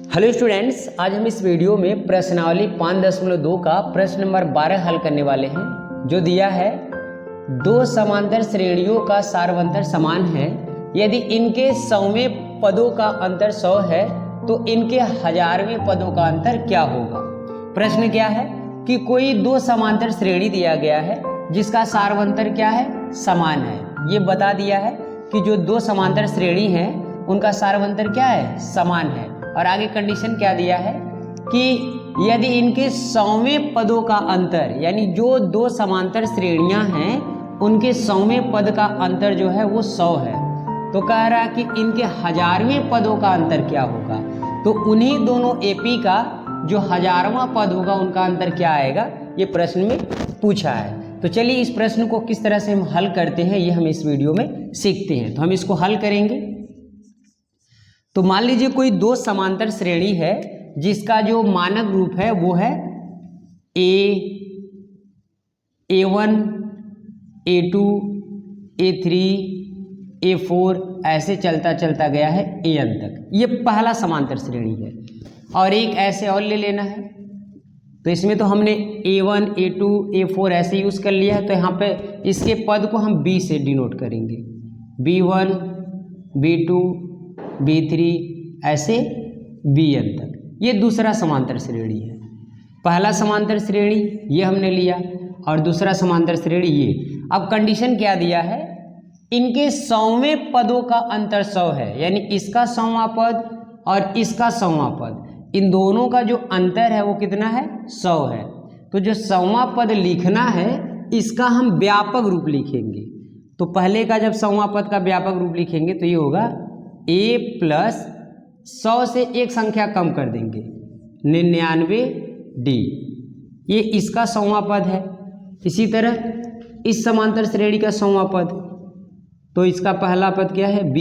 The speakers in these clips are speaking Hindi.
हेलो स्टूडेंट्स, आज हम इस वीडियो में प्रश्नावली 5.2 का प्रश्न नंबर 12 हल करने वाले हैं, जो दिया है दो समांतर श्रेणियों का सार्वंतर समान है। यदि इनके 100वें पदों का अंतर 100 है तो इनके 1000वें पदों का अंतर क्या होगा। प्रश्न क्या है कि कोई दो समांतर श्रेणी दिया गया है जिसका सार्वंतर क्या है, समान है। ये बता दिया है कि जो दो समांतर श्रेणी हैं उनका सार्वंतर क्या है, समान है। और आगे कंडीशन क्या दिया है कि यदि इनके 100वें पदों का अंतर, यानी जो दो समांतर श्रेणियां हैं उनके 100वें पद का अंतर जो है वो 100 है, तो कह रहा है कि इनके 1000वें पदों का अंतर क्या होगा। तो उन्हीं दोनों एपी का जो 1000वां पद होगा उनका अंतर क्या आएगा, ये प्रश्न में पूछा है। तो चलिए इस प्रश्न को किस तरह से हम हल करते हैं ये हम इस वीडियो में सीखते हैं। तो हम इसको हल करेंगे। तो मान लीजिए कोई दो समांतर श्रेणी है जिसका जो मानक रूप है वो है A1, A2, A3, A4 ऐसे चलता चलता गया है AN तक। ये पहला समांतर श्रेणी है। और एक ऐसे और ले लेना है। तो इसमें तो हमने A1, A2, A4 ऐसे यूज़ कर लिया है, तो यहाँ पे इसके पद को हम B से डिनोट करेंगे। B1, B2, B3 ऐसे Bn तक। ये दूसरा समांतर श्रेणी है। पहला समांतर श्रेणी ये हमने लिया और दूसरा समांतर श्रेणी ये। अब कंडीशन क्या दिया है, इनके 100वें पदों का अंतर 100 है, यानी इसका 100वां पद और इसका 100वां पद, इन दोनों का जो अंतर है वो कितना है, 100 है। तो जो 100वां पद लिखना है इसका हम व्यापक रूप लिखेंगे। तो पहले का जब 100वां पद का व्यापक रूप लिखेंगे तो ये होगा A प्लस 100 से एक संख्या कम कर देंगे 99D, ये इसका 100वां पद है। इसी तरह इस समांतर श्रेणी का 100वां पद, तो इसका पहला पद क्या है, B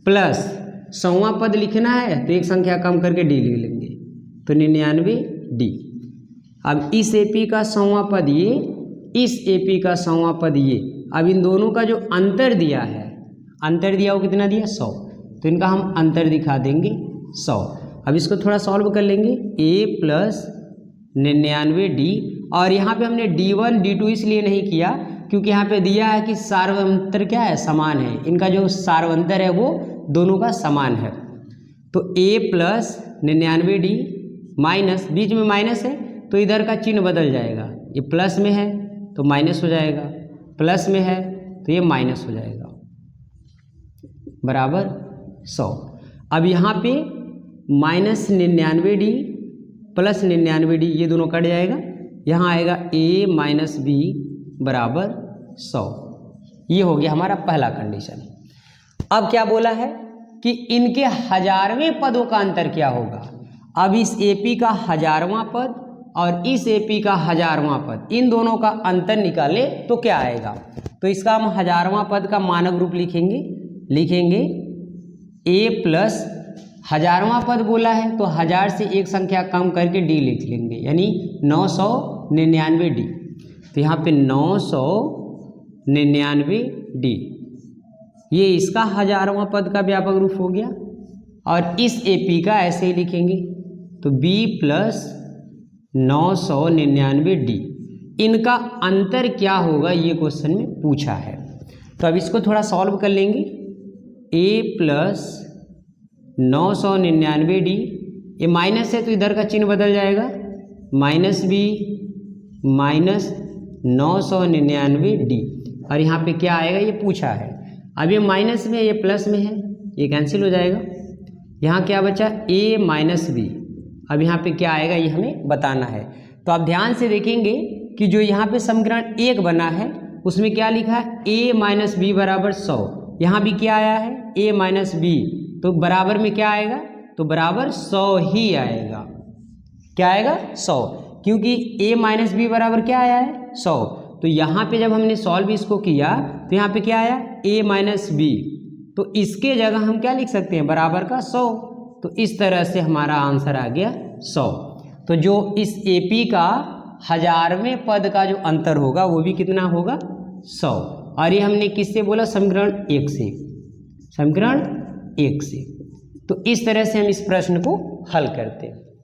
प्लस 100वां पद लिखना है तो एक संख्या कम करके D लिख लेंगे, तो 99D। अब इस AP का 100वां पद ये, इस AP का 100वां पद ये। अब इन दोनों का जो अंतर दिया है, अंतर दिया वो कितना दिया, 100, तो इनका हम अंतर दिखा देंगे 100। अब इसको थोड़ा सॉल्व कर लेंगे। A प्लस 99D, और यहाँ पे हमने D1 D2 इसलिए नहीं किया क्योंकि यहाँ पे दिया है कि सार्वंतर क्या है, समान है। इनका जो सार्वंतर है वो दोनों का समान है। तो A प्लस 99D माइनस, बीच में माइनस है तो इधर का चिन्ह बदल जाएगा। ये प्लस में है तो माइनस हो जाएगा, प्लस में है तो ये माइनस हो जाएगा, बराबर 100। अब यहाँ पे माइनस 99D प्लस 99D ये दोनों कट जाएगा, यहाँ आएगा A माइनस B बराबर 100। ये हो गया हमारा पहला कंडीशन। अब क्या बोला है कि इनके 1000वें पदों का अंतर क्या होगा। अब इस AP का 1000वां पद और इस AP का 1000वां पद, इन दोनों का अंतर निकाले तो क्या आएगा। तो इसका हम 1000वां पद का मानक रूप लिखेंगे A प्लस 1000वां पद बोला है तो 1000 से एक संख्या कम करके D लिख लेंगे, यानी 999D। तो यहाँ पे 999D, ये इसका 1000वां पद का व्यापक रूप हो गया। और इस AP का ऐसे ही लिखेंगे, तो B प्लस 999D। इनका अंतर क्या होगा ये क्वेश्चन में पूछा है। तो अब इसको थोड़ा सॉल्व कर लेंगे। A प्लस 999D, ये माइनस है तो इधर का चिन्ह बदल जाएगा, माइनस B माइनस 999D। और यहाँ पे क्या आएगा ये पूछा है। अब ये माइनस में है, ये प्लस में है, ये कैंसिल हो जाएगा। यहाँ क्या बचा, A माइनस B। अब यहाँ पे क्या आएगा ये हमें बताना है। तो आप ध्यान से देखेंगे कि जो यहाँ पे समीकरण 1 बना है उसमें क्या लिखा है, A माइनस B बराबर 100। यहाँ भी क्या आया है, A माइनस B, तो बराबर में क्या आएगा, तो बराबर 100 ही आएगा। क्या आएगा, 100, क्योंकि A माइनस B बराबर क्या आया है, 100। तो यहाँ पे जब हमने सॉल्व इसको किया तो यहाँ पे क्या आया, A माइनस B, तो इसके जगह हम क्या लिख सकते हैं, बराबर का 100। तो इस तरह से हमारा आंसर आ गया 100। तो जो इस AP का 1000वें पद का जो अंतर होगा वो भी कितना होगा, 100। और ये हमने किससे बोला, समीकरण 1 से, समीकरण 1 से। तो इस तरह से हम इस प्रश्न को हल करते हैं।